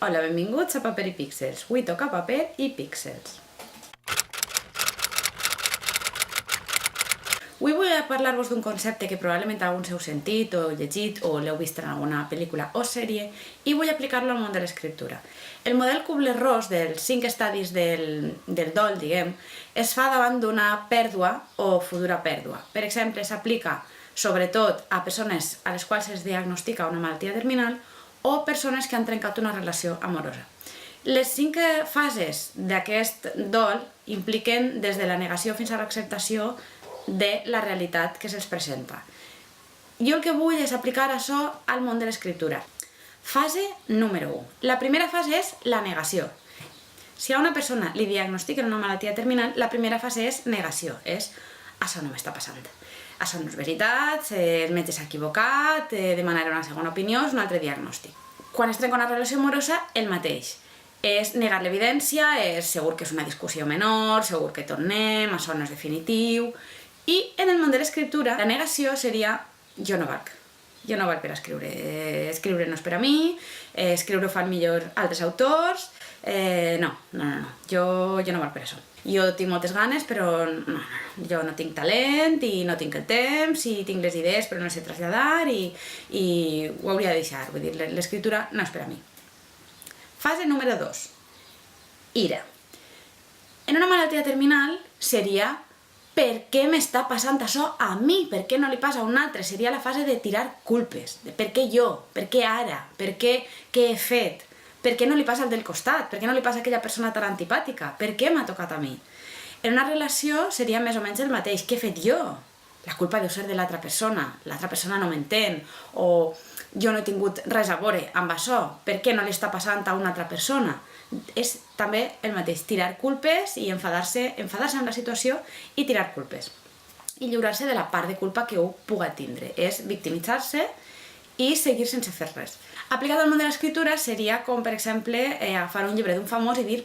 Hola, benvinguts a Paper i Píxels. Avui toca paper i píxels. Avui vull parlar-vos d'un concepte que probablement alguns heu sentit o llegit o l'heu vist en alguna pel·lícula o sèrie i vull aplicar-lo al món de l'escriptura. El model Kubler-Ross dels 5 estadis del dol, diguem, es fa davant d'una pèrdua o futura pèrdua. Per exemple, s'aplica sobretot a persones a les quals es diagnostica una malaltia terminal o persones que han trencat una relació amorosa. Les 5 fases d'aquest dol impliquen des de la negació fins a l'acceptació de la realitat que se'ls presenta. Jo el que vull és aplicar això al món de l'escriptura. Fase número 1. La primera fase és la negació. Si a una persona li diagnostiquen una malaltia terminal, la primera fase és negació, és això no m'està passant. Això no és veritat, el metge s'ha equivocat, demanaré una segona opinió, és un altre diagnòstic. Quan es trenca una relació amorosa, el mateix. És negar l'evidència, és segur que és una discussió menor, segur que tornem, això no és definitiu. I en el món de l'escriptura, la negació seria jo no valc. Jo no valc per escriure. Escriure no és per a mi, escriure ho fan millor altres autors. No. Jo no valc per això. Jo tinc moltes ganes, però jo no tinc talent i no tinc el temps i tinc les idees però no sé traslladar i ho hauria de deixar. Vull dir, l'escriptura no és per a mi. Fase número 2. Ira. En una malaltia terminal seria per què m'està passant això a mi? Per què no li passa a un altre? Seria la fase de tirar culpes. De per què jo? Per què ara? Per què he fet? Per què no li passa al del costat? Per què no li passa a aquella persona tan antipàtica? Per què m'ha tocat a mi? En una relació seria més o menys el mateix. Què he fet jo? La culpa deu ser de l'altra persona. L'altra persona no m'entén. O jo no he tingut res a veure amb això. Per què no li està passant a una altra persona? És també el mateix. Tirar culpes i enfadar-se amb la situació i tirar culpes. I lliurar-se de la part de culpa que ho puga tindre. És victimitzar-se i seguir sense fer res. Aplicat al món de l'escriptura seria com, per exemple, agafar un llibre d'un famós i dir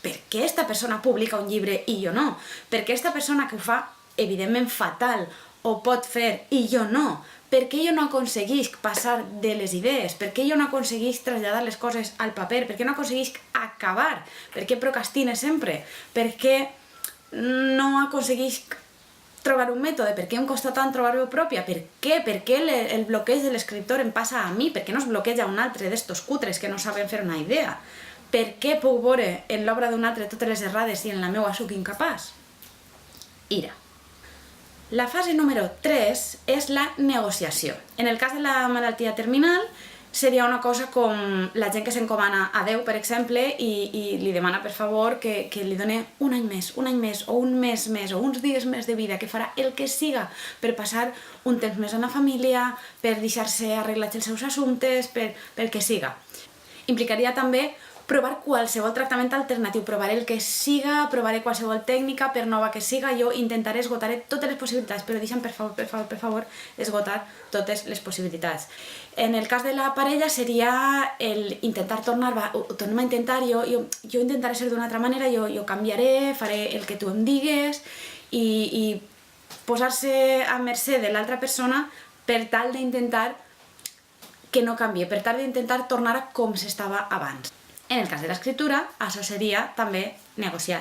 per què aquesta persona publica un llibre i jo no? Per què aquesta persona que ho fa evidentment fatal ho pot fer i jo no? Per què jo no aconseguisc passar de les idees? Per què jo no aconseguisc traslladar les coses al paper? Per què no aconseguisc acabar? Per què procrastine sempre? Per què no aconseguisc trobar un mètode? Per què em costa tant trobar-ho pròpia? Per què? Per què el bloqueig de l'escriptor em passa a mi? Per què no es bloqueja un altre d'estos cutres que no saben fer una idea? Per què puc veure en l'obra d'un altre totes les errades i en la meva sóc incapaç? Ira. La fase número 3 és la negociació. En el cas de la malaltia terminal seria una cosa com la gent que s'encomana a Déu, per exemple, i li demana per favor que li doni un any més, o un mes més, o uns dies més de vida, que farà el que siga per passar un temps més amb la família, per deixar-se arreglats els seus assumptes, pel que siga. Implicaria també provar qualsevol tractament alternatiu, provaré el que siga, provaré qualsevol tècnica, per nova que siga, jo intentaré, esgotaré totes les possibilitats, però deixa'm per favor, esgotar totes les possibilitats. En el cas de la parella seria el intentar tornar, ho tornem a intentar, jo intentaré ser d'una altra manera, jo canviaré, faré el que tu em digues i posar-se a mercè de l'altra persona per tal d'intentar que no canvie, per tal d'intentar tornar a com s'estava abans. En el cas de l'escriptura, això seria també negociar.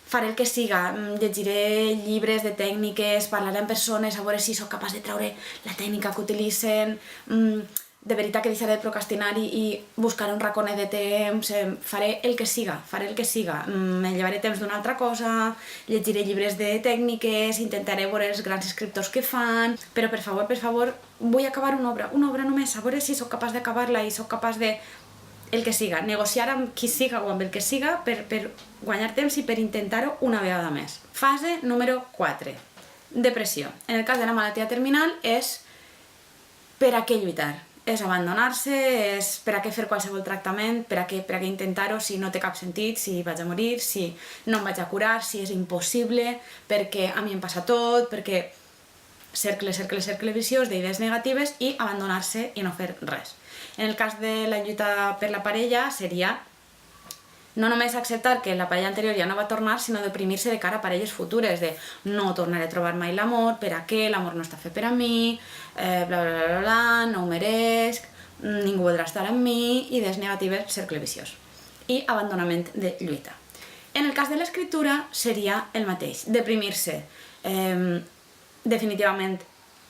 Faré el que siga, llegiré llibres de tècniques, parlaré amb persones, a veure si sóc capaç de treure la tècnica que utilitzen, de veritat que deixaré de procrastinar i buscaré un raconet de temps, faré el que siga, me llevaré temps d'una altra cosa, llegiré llibres de tècniques, intentaré veure els grans escriptors que fan, però per favor, vull acabar una obra només, a veure si sóc capaç d'acabar-la i sóc capaç de el que siga, negociar amb qui siga o amb el que siga per guanyar temps i per intentar-ho una vegada més. Fase número 4. Depressió. En el cas de la malaltia terminal és per a què lluitar. És abandonar-se, és per a què fer qualsevol tractament, per a què intentar-ho si no té cap sentit, si vaig a morir, si no em vaig a curar, si és impossible, perquè a mi em passa tot, perquè cercle viciós d'idees negatives i abandonar-se i no fer res. En el cas de la lluita per la parella seria no només acceptar que la parella anterior ja no va tornar, sinó deprimir-se de cara a parelles futures, de no tornaré a trobar mai l'amor, per a què, l'amor no està fet per a mi, no ho meresc, ningú voldrà estar amb mi, idees negatives, cercle viciós. I abandonament de lluita. En el cas de l'escriptura seria el mateix, deprimir-se. Definitivament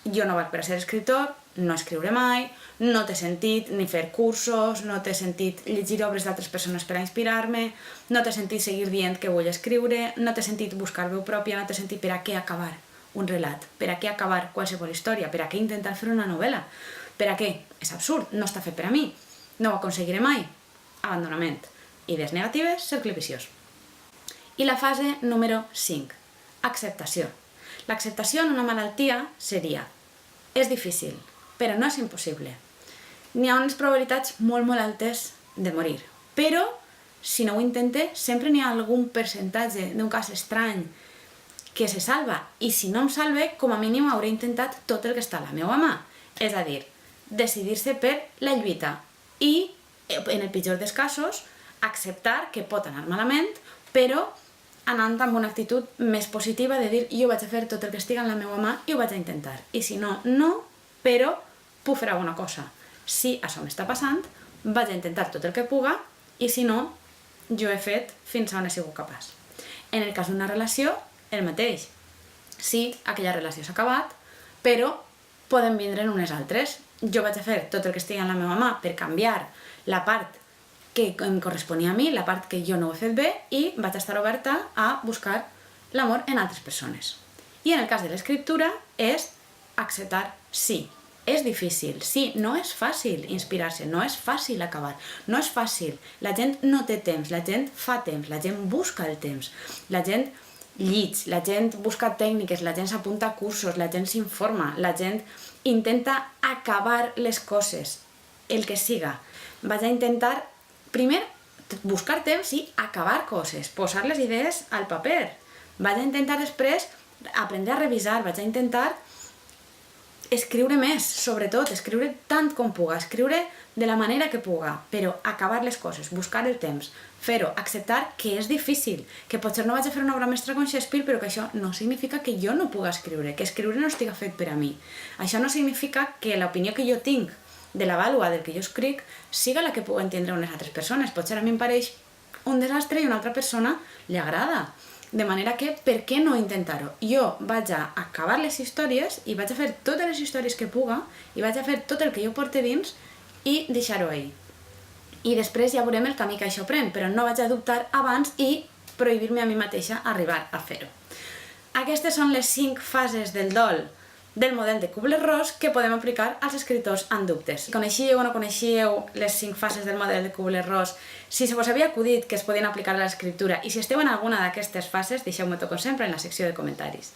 jo no vaig per a ser escriptor, no escriuré mai, no té sentit ni fer cursos, no té sentit llegir obres d'altres persones per a inspirar-me, no té sentit seguir dient que vull escriure, no té sentit buscar veu pròpia, no té sentit per a què acabar un relat, per a què acabar qualsevol història, per a què intentar fer una novel·la, per a què? És absurd, no està fet per a mi, no ho aconseguiré mai. Abandonament. Idees negatives, cercle viciós. I la fase número 5, acceptació. L'acceptació en una malaltia seria: és difícil, però no és impossible. N'hi ha unes probabilitats molt, molt altes de morir. Però, si no ho intente, sempre n'hi ha algun percentatge d'un cas estrany que se salva. I si no em salve, com a mínim hauré intentat tot el que està a la meva mà. És a dir, decidir-se per la lluita. I, en el pitjor dels casos, acceptar que pot anar malament, però anant amb una actitud més positiva de dir jo vaig a fer tot el que estigui en la meva mà i ho vaig a intentar. I si no, no, però puc fer alguna cosa. Si això m'està passant, vaig a intentar tot el que puga i si no, jo he fet fins on he sigut capaç. En el cas d'una relació, el mateix. Sí, aquella relació s'ha acabat, però poden vindre'n unes altres. Jo vaig a fer tot el que estigui en la meva mà per canviar la part que em corresponia a mi, la part que jo no ho he fet bé, i vaig estar oberta a buscar l'amor en altres persones. I en el cas de l'escriptura és acceptar sí. És difícil, sí, no és fàcil inspirar-se, no és fàcil acabar, no és fàcil. La gent no té temps, la gent fa temps, la gent busca el temps, la gent llits, la gent busca tècniques, la gent s'apunta a cursos, la gent s'informa, la gent intenta acabar les coses, el que siga. Vaig a intentar primer, buscar temps i acabar coses, posar les idees al paper. Vaig a intentar després aprendre a revisar, vaig a intentar escriure més, sobretot, escriure tant com puga, escriure de la manera que puga, però acabar les coses, buscar el temps, fer-ho, acceptar que és difícil, que potser no vaig a fer una obra mestra com Shakespeare, però que això no significa que jo no puga escriure, que escriure no estiga fet per a mi. Això no significa que l'opinió que jo tinc de la vàlua del que jo escric siga la que puc entendre unes altres persones. Potser a mi em pareix un desastre i a una altra persona li agrada. De manera que, per què no intentar-ho? Jo vaig a acabar les històries i vaig a fer totes les històries que puga i vaig a fer tot el que jo porte dins i deixar-ho ahí. I després ja veurem el camí que això pren, però no vaig a dubtar abans i prohibir-me a mi mateixa arribar a fer-ho. Aquestes són les 5 fases del dol del model de Kubler-Ross que podem aplicar als escriptors amb dubtes. Si coneixíeu o no coneixíeu les 5 fases del model de Kubler-Ross, si se vos havia acudit que es podien aplicar a l'escriptura i si esteu en alguna d'aquestes fases, deixeu-m'ho com sempre en la secció de comentaris.